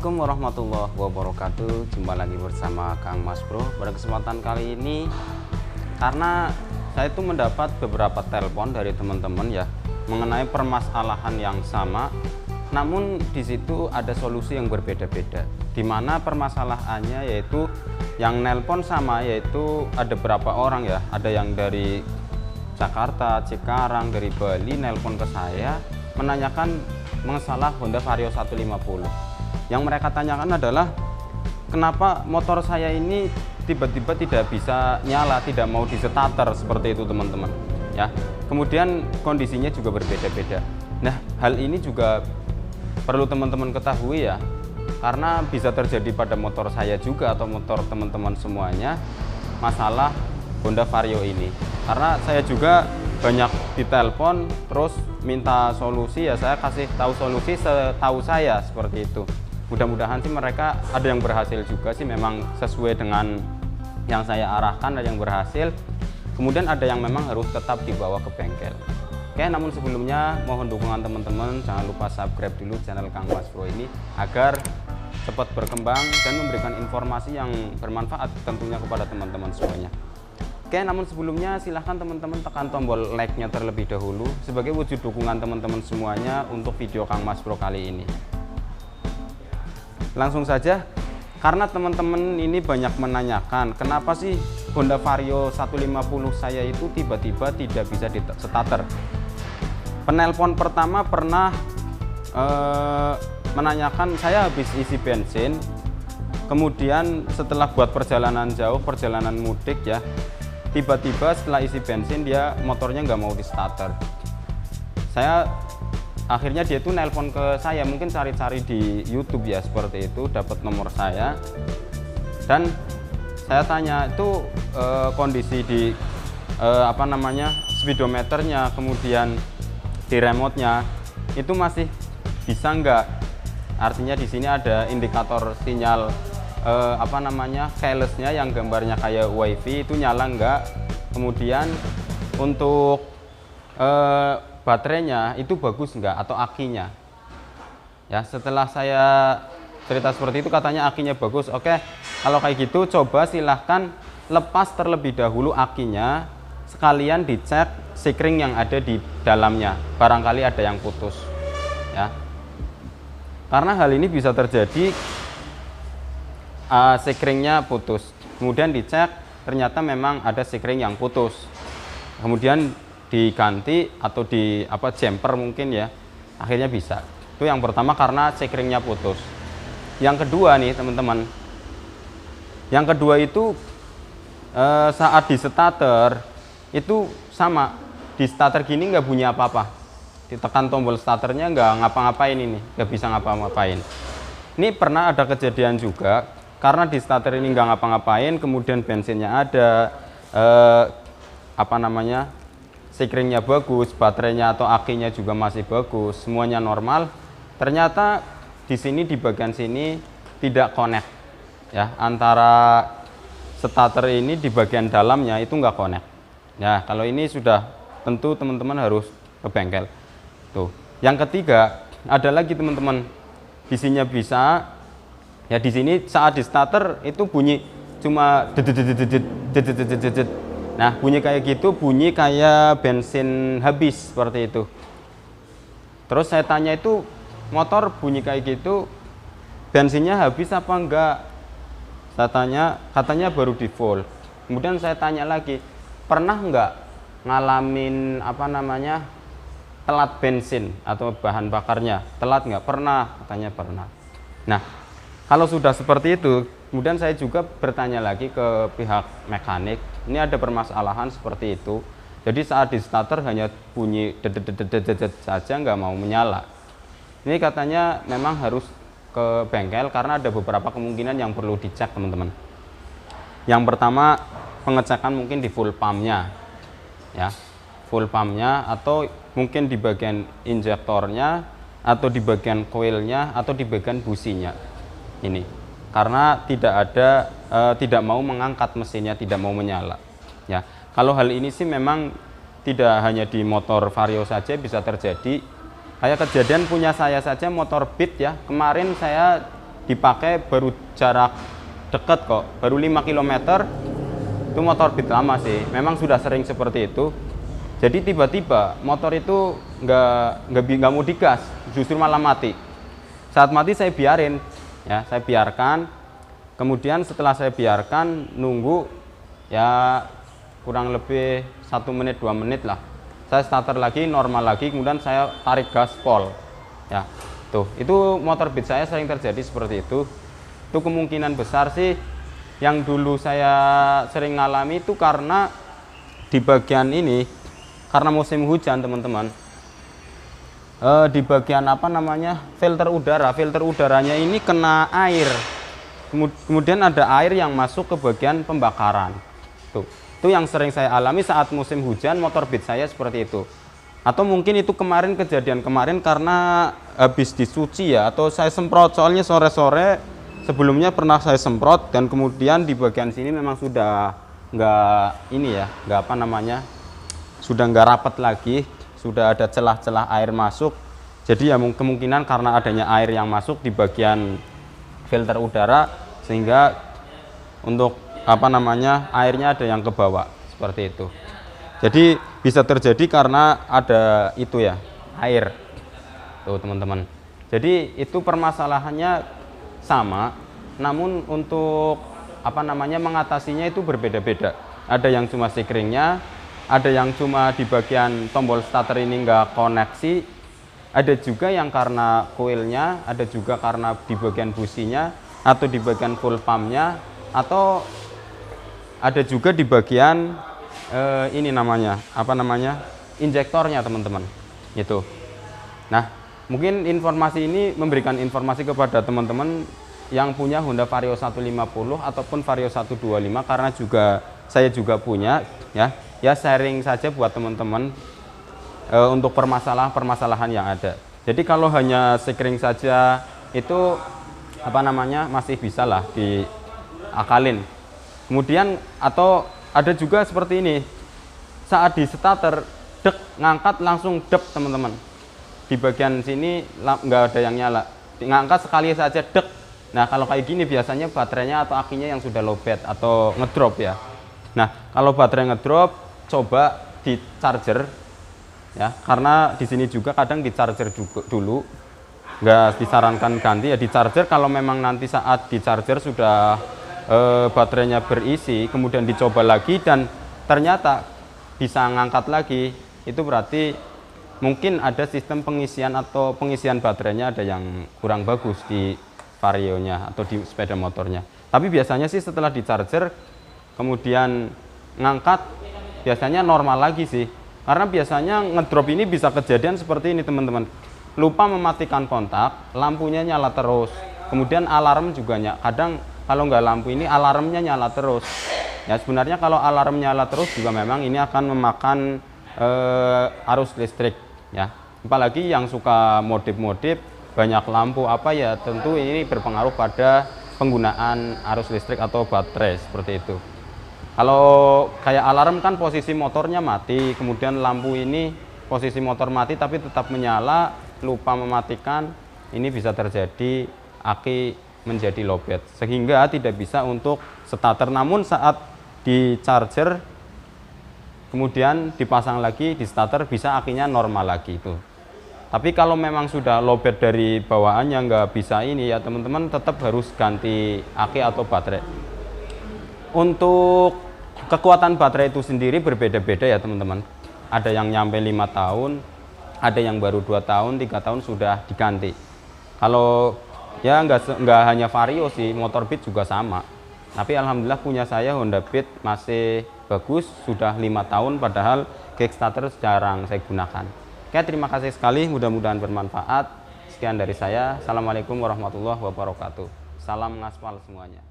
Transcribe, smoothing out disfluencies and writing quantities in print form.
Assalamualaikum warahmatullahi wabarakatuh. Jumpa lagi bersama Kang Mas Bro. Pada kesempatan kali ini, karena saya itu mendapat beberapa telepon dari teman-teman ya mengenai permasalahan yang sama, namun di situ ada solusi yang berbeda-beda. Di mana permasalahannya yaitu yang nelpon sama, yaitu ada berapa orang ya, ada yang dari Jakarta, Cikarang, dari Bali nelpon ke saya menanyakan masalah Honda Vario 150. Yang mereka tanyakan adalah kenapa motor saya ini tiba-tiba tidak bisa nyala, tidak mau distarter seperti itu teman-teman ya. Kemudian kondisinya juga berbeda-beda. Nah, hal ini juga perlu teman-teman ketahui ya, karena bisa terjadi pada motor saya juga atau motor teman-teman semuanya masalah Honda Vario ini. Karena saya juga banyak ditelepon terus minta solusi ya, saya kasih tahu solusi setahu saya seperti itu. Mudah-mudahan sih mereka ada yang berhasil juga sih, memang sesuai dengan yang saya arahkan, ada yang berhasil. Kemudian ada yang memang harus tetap dibawa ke bengkel. Oke, namun sebelumnya mohon dukungan teman-teman, jangan lupa subscribe dulu channel Kang Mas Bro ini agar cepat berkembang dan memberikan informasi yang bermanfaat tentunya kepada teman-teman semuanya. Oke, namun sebelumnya silahkan teman-teman tekan tombol like-nya terlebih dahulu sebagai wujud dukungan teman-teman semuanya untuk video Kang Mas Bro kali ini. Langsung saja, karena teman-teman ini banyak menanyakan kenapa sih Honda Vario 150 saya itu tiba-tiba tidak bisa di-starter. Penelpon pertama pernah menanyakan, saya habis isi bensin, kemudian setelah buat perjalanan jauh, perjalanan mudik ya, tiba-tiba setelah isi bensin dia motornya nggak mau di-starter. Akhirnya dia itu nelpon ke saya, mungkin cari-cari di YouTube ya seperti itu, dapat nomor saya dan saya tanya itu kondisi di speedometernya, kemudian di remote-nya itu masih bisa nggak? Artinya di sini ada indikator sinyal keyless-nya yang gambarnya kayak WiFi itu nyala nggak? Kemudian untuk baterainya itu bagus nggak atau akinya ya. Setelah saya cerita seperti itu katanya akinya bagus. Oke, kalau kayak gitu coba silahkan lepas terlebih dahulu akinya, sekalian dicek sikring yang ada di dalamnya, barangkali ada yang putus ya, karena hal ini bisa terjadi sikringnya putus, kemudian dicek ternyata memang ada sikring yang putus, kemudian diganti atau di jumper mungkin ya, akhirnya bisa. Itu yang pertama karena sikringnya putus. Yang kedua nih teman-teman, yang kedua itu saat di starter itu sama, di starter gini nggak bunyi apa-apa, ditekan tombol starternya nggak ngapa-ngapain, ini nggak bisa ngapa-ngapain. Ini pernah ada kejadian juga, karena di starter ini nggak ngapa-ngapain, kemudian bensinnya ada, sikringnya bagus, baterainya atau akinya juga masih bagus, semuanya normal. Ternyata di sini, di bagian sini tidak connect ya, antara starter ini di bagian dalamnya itu nggak connect ya. Kalau ini sudah tentu teman-teman harus ke bengkel tuh. Yang ketiga ada lagi teman-teman, di sini bisa ya, di sini saat di starter itu bunyi cuma nah, bunyi kayak gitu, bunyi kayak bensin habis seperti itu. Terus saya tanya itu motor bunyi kayak gitu, bensinnya habis apa enggak? Saya tanya, katanya baru di full. Kemudian saya tanya lagi, pernah enggak ngalamin telat bensin atau bahan bakarnya? Telat enggak? Pernah, katanya pernah. Nah, kalau sudah seperti itu, kemudian saya juga bertanya lagi ke pihak mekanik, ini ada permasalahan seperti itu. Jadi saat di starter hanya bunyi dedet saja, nggak mau menyala. Ini katanya memang harus ke bengkel karena ada beberapa kemungkinan yang perlu dicek teman-teman. Yang pertama, pengecekan mungkin di full pumpnya ya, full pumpnya, atau mungkin di bagian injektornya, atau di bagian coilnya, atau di bagian businya ini, karena tidak mau mengangkat mesinnya, tidak mau menyala ya. Kalau hal ini sih memang tidak hanya di motor Vario saja bisa terjadi, kayak kejadian punya saya saja, motor Beat ya, kemarin saya dipakai baru jarak deket kok, baru 5 km. Itu motor Beat lama sih, memang sudah sering seperti itu. Jadi tiba-tiba motor itu nggak mau digas, justru malah mati. Saat mati saya biarin, ya saya biarkan. Kemudian setelah saya biarkan, nunggu ya kurang lebih 1 menit 2 menit lah. Saya starter lagi, normal lagi, kemudian saya tarik gaspol. Ya, tuh itu motor Beat saya sering terjadi seperti itu. Itu kemungkinan besar sih. Yang dulu saya sering ngalami itu karena di bagian ini, karena musim hujan teman-teman, di bagian apa namanya, filter udaranya ini kena air, kemudian ada air yang masuk ke bagian pembakaran. Tuh, itu yang sering saya alami saat musim hujan, motor Beat saya seperti itu. Atau mungkin itu kejadian kemarin karena habis dicuci ya, atau saya semprot, soalnya sore-sore sebelumnya pernah saya semprot dan kemudian di bagian sini memang sudah sudah nggak rapat lagi, sudah ada celah-celah air masuk. Jadi ya kemungkinan karena adanya air yang masuk di bagian filter udara sehingga untuk airnya ada yang ke bawah seperti itu. Jadi bisa terjadi karena ada itu ya, air. Tuh teman-teman. Jadi itu permasalahannya sama, namun untuk mengatasinya itu berbeda-beda. Ada yang cuma sikringnya, ada yang cuma di bagian tombol starter ini nggak koneksi, ada juga yang karena koilnya, ada juga karena di bagian businya, atau di bagian full pumpnya, atau ada juga di bagian injektornya teman-teman. Itu. Nah, mungkin informasi ini memberikan informasi kepada teman-teman yang punya Honda Vario 150 ataupun Vario 125, karena saya juga punya ya. Ya sharing saja buat teman-teman untuk permasalahan yang ada. Jadi kalau hanya sikring saja itu masih bisa lah diakalin. Kemudian atau ada juga seperti ini. Saat di starter ngangkat langsung dep teman-teman. Di bagian sini nggak ada yang nyala, ngangkat sekali saja dek. Nah kalau kayak gini biasanya baterainya atau akinya yang sudah lowbat atau ngedrop ya. Nah kalau baterai ngedrop, coba di charger ya, karena di sini juga kadang di charger dulu, nggak disarankan ganti ya, di charger. Kalau memang nanti saat di charger sudah baterainya berisi, kemudian dicoba lagi dan ternyata bisa ngangkat lagi, itu berarti mungkin ada sistem pengisian atau pengisian baterainya ada yang kurang bagus di Varionya atau di sepeda motornya. Tapi biasanya sih setelah di charger kemudian ngangkat biasanya normal lagi sih. Karena biasanya ngedrop ini bisa kejadian seperti ini teman-teman. Lupa mematikan kontak, lampunya nyala terus. Kemudian alarm juga kadang kalau nggak lampu ini alarmnya nyala terus. Ya sebenarnya kalau alarm nyala terus juga memang ini akan memakan arus listrik. Ya, apalagi yang suka modif-modif banyak lampu ya, tentu ini berpengaruh pada penggunaan arus listrik atau baterai seperti itu. Kalau kayak alarm kan posisi motornya mati, kemudian lampu ini posisi motor mati tapi tetap menyala, lupa mematikan, ini bisa terjadi aki menjadi lowbat sehingga tidak bisa untuk starter. Namun saat di charger kemudian dipasang lagi di starter, bisa akinya normal lagi itu. Tapi kalau memang sudah lowbat dari bawaannya nggak bisa ini ya teman-teman, tetap harus ganti aki atau baterai. Untuk kekuatan baterai itu sendiri berbeda-beda ya teman-teman. Ada yang nyampe 5 tahun, ada yang baru 2 tahun, 3 tahun sudah diganti. Kalau ya nggak hanya Vario sih, motor Beat juga sama. Tapi alhamdulillah punya saya Honda Beat masih bagus, sudah 5 tahun, padahal kickstarter jarang saya gunakan. Oke, terima kasih sekali, mudah-mudahan bermanfaat. Sekian dari saya. Assalamualaikum warahmatullahi wabarakatuh. Salam ngaspal semuanya.